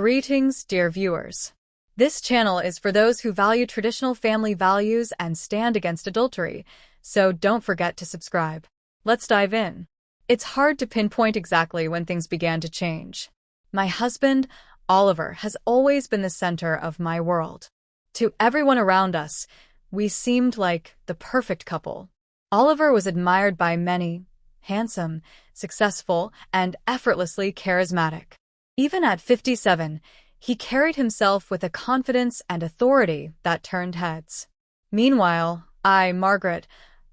Greetings, dear viewers. This channel is for those who value traditional family values and stand against adultery, so don't forget to subscribe. Let's dive in. It's hard to pinpoint exactly when things began to change. My husband, Oliver, has always been the center of my world. To everyone around us, we seemed like the perfect couple. Oliver was admired by many, handsome, successful, and effortlessly charismatic. Even at 57, he carried himself with a confidence and authority that turned heads. Meanwhile, I, Margaret,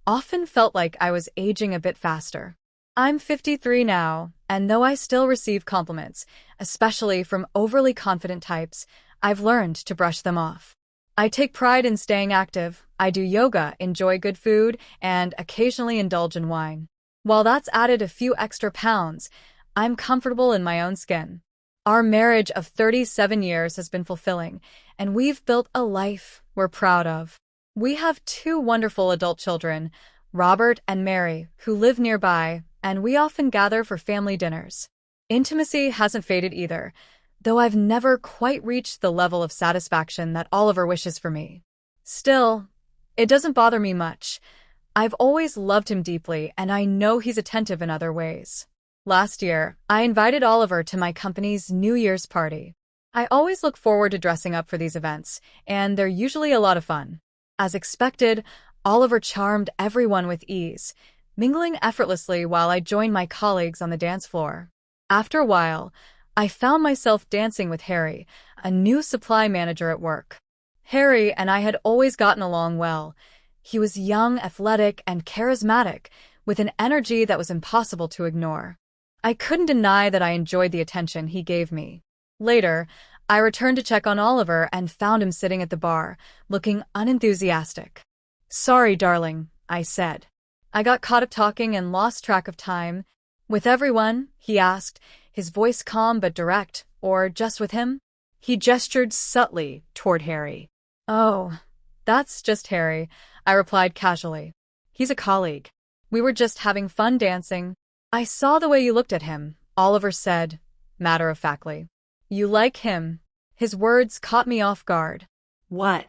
often felt like I was aging a bit faster. I'm 53 now, and though I still receive compliments, especially from overly confident types, I've learned to brush them off. I take pride in staying active, I do yoga, enjoy good food, and occasionally indulge in wine. While that's added a few extra pounds, I'm comfortable in my own skin. Our marriage of 37 years has been fulfilling, and we've built a life we're proud of. We have two wonderful adult children, Robert and Mary, who live nearby, and we often gather for family dinners. Intimacy hasn't faded either, though I've never quite reached the level of satisfaction that Oliver wishes for me. Still, it doesn't bother me much. I've always loved him deeply, and I know he's attentive in other ways. Last year, I invited Oliver to my company's New Year's party. I always look forward to dressing up for these events, and they're usually a lot of fun. As expected, Oliver charmed everyone with ease, mingling effortlessly while I joined my colleagues on the dance floor. After a while, I found myself dancing with Harry, a new supply manager at work. Harry and I had always gotten along well. He was young, athletic, and charismatic, with an energy that was impossible to ignore. I couldn't deny that I enjoyed the attention he gave me. Later, I returned to check on Oliver and found him sitting at the bar, looking unenthusiastic. "Sorry, darling," I said. I got caught up talking and lost track of time. "With everyone?" he asked, his voice calm but direct, "or just with him?" He gestured subtly toward Harry. "Oh, that's just Harry," I replied casually. "He's a colleague. We were just having fun dancing." "I saw the way you looked at him," Oliver said, matter-of-factly. "You like him?" His words caught me off guard. What?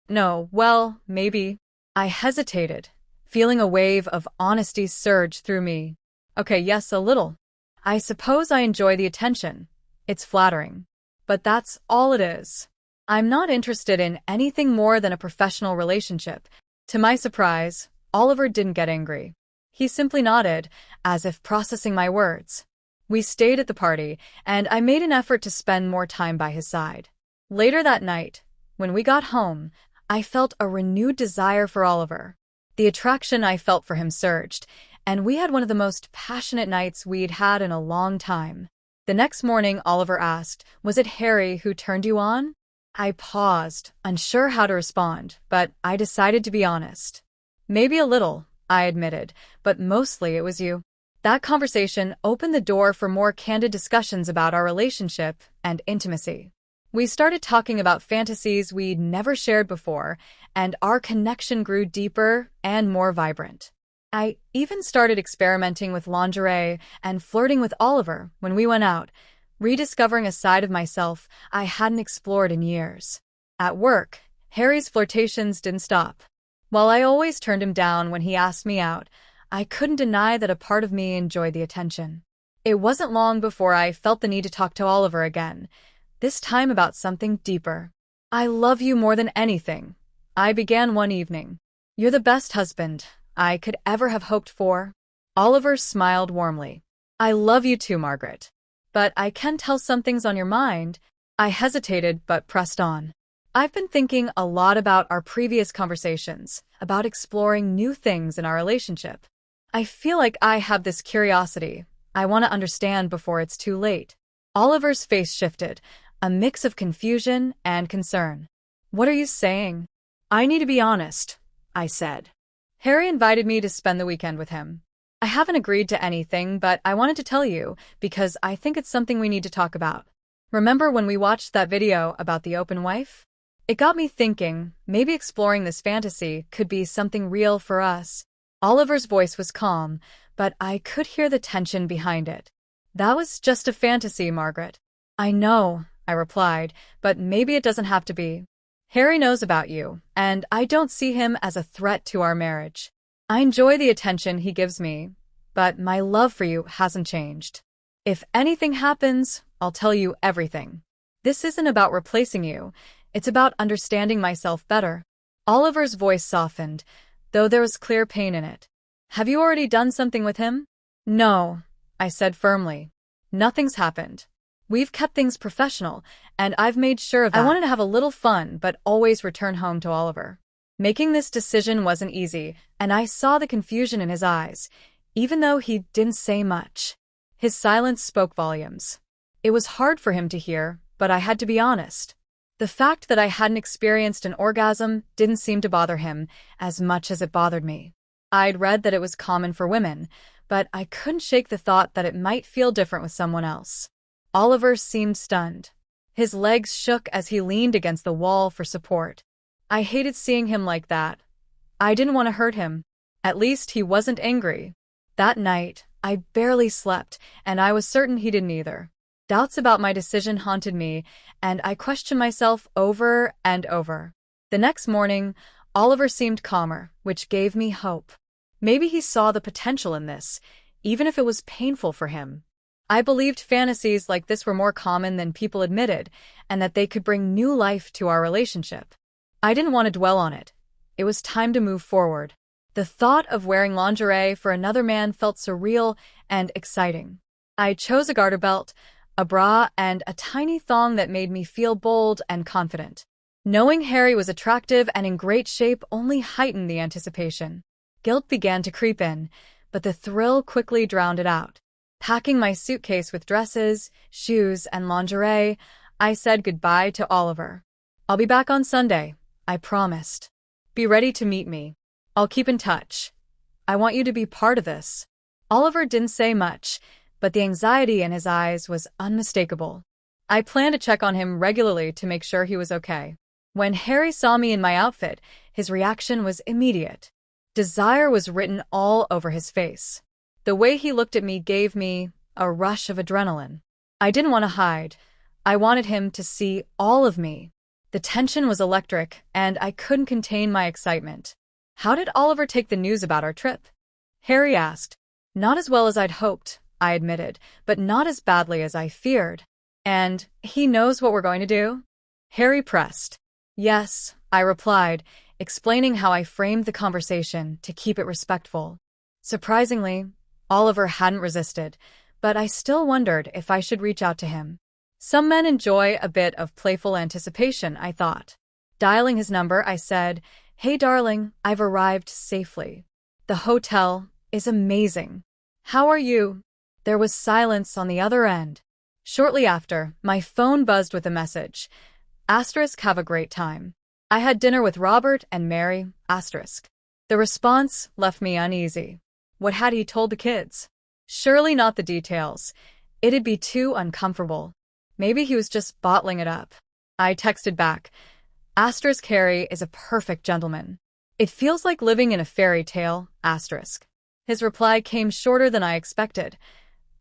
"No, well, maybe." I hesitated, feeling a wave of honesty surge through me. "Okay, yes, a little. I suppose I enjoy the attention. It's flattering. But that's all it is. I'm not interested in anything more than a professional relationship." To my surprise, Oliver didn't get angry. He simply nodded, as if processing my words. We stayed at the party, and I made an effort to spend more time by his side. Later that night, when we got home, I felt a renewed desire for Oliver. The attraction I felt for him surged, and we had one of the most passionate nights we'd had in a long time. The next morning, Oliver asked, "Was it Harry who turned you on?" I paused, unsure how to respond, but I decided to be honest. "Maybe a little," I admitted, "but mostly it was you." That conversation opened the door for more candid discussions about our relationship and intimacy. We started talking about fantasies we'd never shared before, and our connection grew deeper and more vibrant. I even started experimenting with lingerie and flirting with Oliver when we went out, rediscovering a side of myself I hadn't explored in years. At work, Harry's flirtations didn't stop. While I always turned him down when he asked me out, I couldn't deny that a part of me enjoyed the attention. It wasn't long before I felt the need to talk to Oliver again, this time about something deeper. "I love you more than anything," I began one evening. "You're the best husband I could ever have hoped for." Oliver smiled warmly. "I love you too, Margaret. But I can tell something's on your mind." I hesitated but pressed on. "I've been thinking a lot about our previous conversations, about exploring new things in our relationship. I feel like I have this curiosity I want to understand before it's too late." Oliver's face shifted, a mix of confusion and concern. "What are you saying?" "I need to be honest," I said. "Harry invited me to spend the weekend with him. I haven't agreed to anything, but I wanted to tell you because I think it's something we need to talk about. Remember when we watched that video about the open wife? It got me thinking, maybe exploring this fantasy could be something real for us." Oliver's voice was calm, but I could hear the tension behind it. "That was just a fantasy, Margaret." "I know," I replied, but maybe it doesn't have to be. Harry knows about you, and I don't see him as a threat to our marriage. I enjoy the attention he gives me, but my love for you hasn't changed. If anything happens, I'll tell you everything. This isn't about replacing you, it's about understanding myself better. Oliver's voice softened, though there was clear pain in it. Have you already done something with him? No, I said firmly. Nothing's happened. We've kept things professional, and I've made sure of that. I wanted to have a little fun, but always return home to Oliver. Making this decision wasn't easy, and I saw the confusion in his eyes, even though he didn't say much. His silence spoke volumes. It was hard for him to hear, but I had to be honest. The fact that I hadn't experienced an orgasm didn't seem to bother him as much as it bothered me. I'd read that it was common for women, but I couldn't shake the thought that it might feel different with someone else. Oliver seemed stunned. His legs shook as he leaned against the wall for support. I hated seeing him like that. I didn't want to hurt him. At least he wasn't angry. That night, I barely slept, and I was certain he didn't either. Doubts about my decision haunted me, and I questioned myself over and over. The next morning, Oliver seemed calmer, which gave me hope. Maybe he saw the potential in this, even if it was painful for him. I believed fantasies like this were more common than people admitted, and that they could bring new life to our relationship. I didn't want to dwell on it. It was time to move forward. The thought of wearing lingerie for another man felt surreal and exciting. I chose a garter belt, a bra, and a tiny thong that made me feel bold and confident. Knowing Harry was attractive and in great shape only heightened the anticipation. Guilt began to creep in, but the thrill quickly drowned it out. Packing my suitcase with dresses, shoes, and lingerie, I said goodbye to Oliver. I'll be back on Sunday, I promised. Be ready to meet me. I'll keep in touch. I want you to be part of this. Oliver didn't say much, but the anxiety in his eyes was unmistakable. I planned to check on him regularly to make sure he was okay. When Harry saw me in my outfit, his reaction was immediate. Desire was written all over his face. The way he looked at me gave me a rush of adrenaline. I didn't want to hide. I wanted him to see all of me. The tension was electric, and I couldn't contain my excitement. How did Oliver take the news about our trip? Harry asked. Not as well as I'd hoped, I admitted, but not as badly as I feared. And he knows what we're going to do? Harry pressed. Yes, I replied, explaining how I framed the conversation to keep it respectful. Surprisingly, Oliver hadn't resisted, but I still wondered if I should reach out to him. Some men enjoy a bit of playful anticipation, I thought. Dialing his number, I said, Hey darling, I've arrived safely. The hotel is amazing. How are you? There was silence on the other end. Shortly after, my phone buzzed with a message. Asterisk, have a great time. I had dinner with Robert and Mary, asterisk. The response left me uneasy. What had he told the kids? Surely not the details. It'd be too uncomfortable. Maybe he was just bottling it up. I texted back. Asterisk, Harry is a perfect gentleman. It feels like living in a fairy tale, asterisk. His reply came shorter than I expected.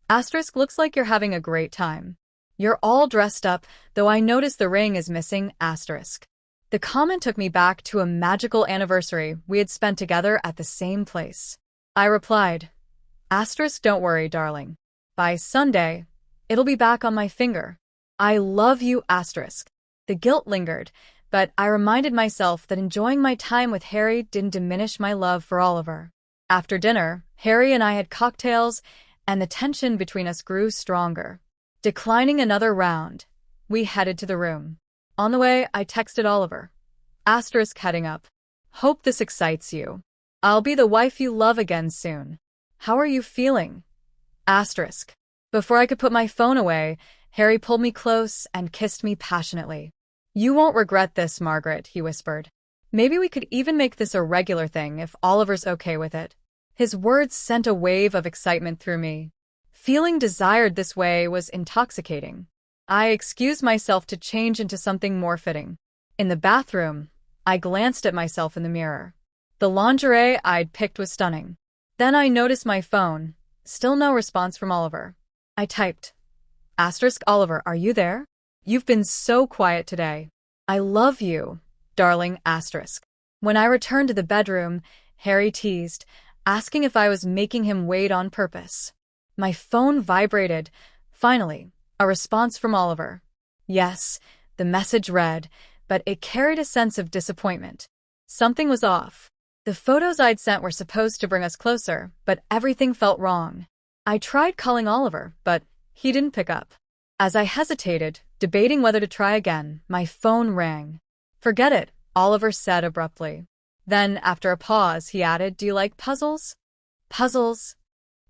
Asterisk, looks like you're having a great time. You're all dressed up, though I notice the ring is missing, asterisk. The comment took me back to a magical anniversary we had spent together at the same place. I replied, asterisk, don't worry, darling. By Sunday, it'll be back on my finger. I love you, asterisk. The guilt lingered, but I reminded myself that enjoying my time with Harry didn't diminish my love for Oliver. After dinner, Harry and I had cocktails, and the tension between us grew stronger. Declining another round, we headed to the room. On the way, I texted Oliver. Asterisk, heading up. Hope this excites you. I'll be the wife you love again soon. How are you feeling? Asterisk. Before I could put my phone away, Harry pulled me close and kissed me passionately. You won't regret this, Margaret, he whispered. Maybe we could even make this a regular thing if Oliver's okay with it. His words sent a wave of excitement through me. Feeling desired this way was intoxicating. I excused myself to change into something more fitting. In the bathroom, I glanced at myself in the mirror. The lingerie I'd picked was stunning. Then I noticed my phone. Still no response from Oliver. I typed, asterisk, Oliver, are you there? You've been so quiet today. I love you, darling asterisk. When I returned to the bedroom, Harry teased, asking if I was making him wait on purpose. My phone vibrated. Finally, a response from Oliver. Yes, the message read, but it carried a sense of disappointment. Something was off. The photos I'd sent were supposed to bring us closer, but everything felt wrong. I tried calling Oliver, but he didn't pick up. As I hesitated, debating whether to try again, my phone rang. Forget it, Oliver said abruptly. Then, after a pause, he added, Do you like puzzles? Puzzles?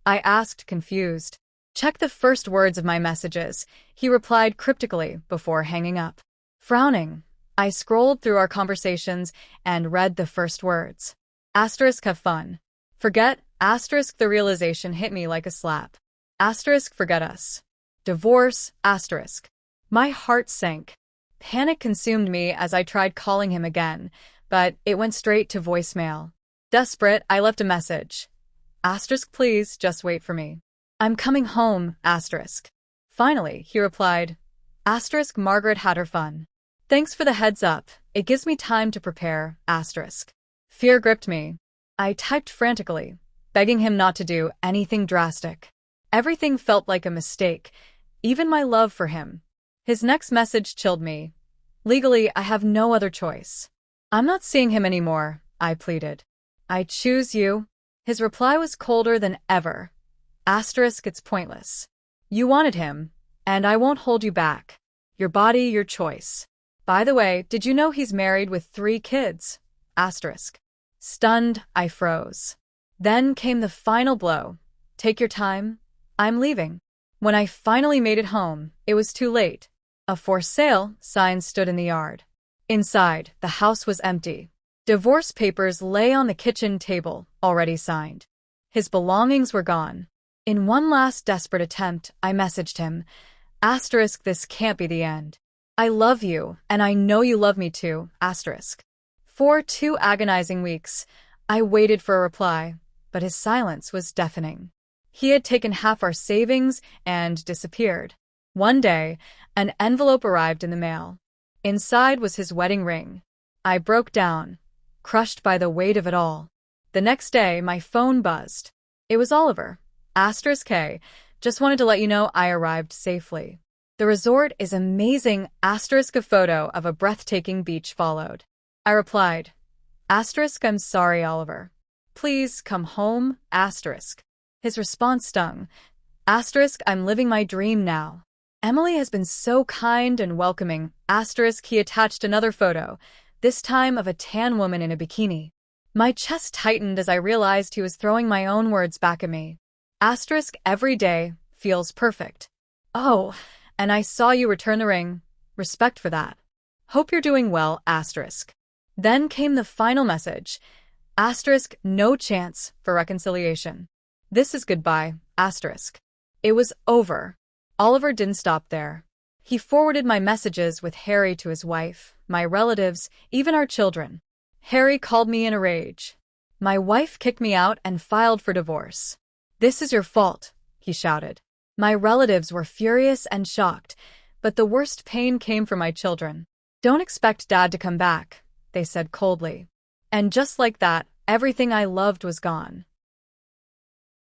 I asked, confused. Check the first words of my messages, he replied cryptically before hanging up. Frowning, I scrolled through our conversations and read the first words. Asterisk have fun. Forget, asterisk the realization hit me like a slap. Asterisk forget us. Divorce, asterisk. My heart sank. Panic consumed me as I tried calling him again, but it went straight to voicemail. Desperate, I left a message. Asterisk please, just wait for me. I'm coming home, asterisk. Finally, he replied. Asterisk Margaret had her fun. Thanks for the heads up, it gives me time to prepare, asterisk. Fear gripped me. I typed frantically, begging him not to do anything drastic. Everything felt like a mistake, even my love for him. His next message chilled me. Legally, I have no other choice. I'm not seeing him anymore, I pleaded. I choose you. His reply was colder than ever. Asterisk, it's pointless. You wanted him, and I won't hold you back. Your body, your choice. By the way, did you know he's married with 3 kids? Asterisk. Stunned, I froze. Then came the final blow. Take your time. I'm leaving. When I finally made it home, it was too late. A for sale sign stood in the yard. Inside, the house was empty. Divorce papers lay on the kitchen table, already signed. His belongings were gone. In one last desperate attempt, I messaged him, asterisk, this can't be the end. I love you, and I know you love me too, asterisk. For 2 agonizing weeks, I waited for a reply, but his silence was deafening. He had taken half our savings and disappeared. One day, an envelope arrived in the mail. Inside was his wedding ring. I broke down, crushed by the weight of it all. The next day, my phone buzzed. It was Oliver. Asterisk K, just wanted to let you know I arrived safely. The resort is amazing, asterisk a photo of a breathtaking beach followed. I replied, asterisk I'm sorry, Oliver. Please come home, asterisk. His response stung, asterisk I'm living my dream now. Emily has been so kind and welcoming, asterisk he attached another photo, this time of a tan woman in a bikini. My chest tightened as I realized he was throwing my own words back at me. Asterisk every day feels perfect. Oh, and I saw you return the ring. Respect for that. Hope you're doing well, asterisk. Then came the final message. Asterisk no chance for reconciliation. This is goodbye, asterisk. It was over. Oliver didn't stop there. He forwarded my messages with Harry to his wife, my relatives, even our children. Harry called me in a rage. My wife kicked me out and filed for divorce. This is your fault, he shouted. My relatives were furious and shocked, but the worst pain came for my children. Don't expect Dad to come back, they said coldly. And just like that, everything I loved was gone.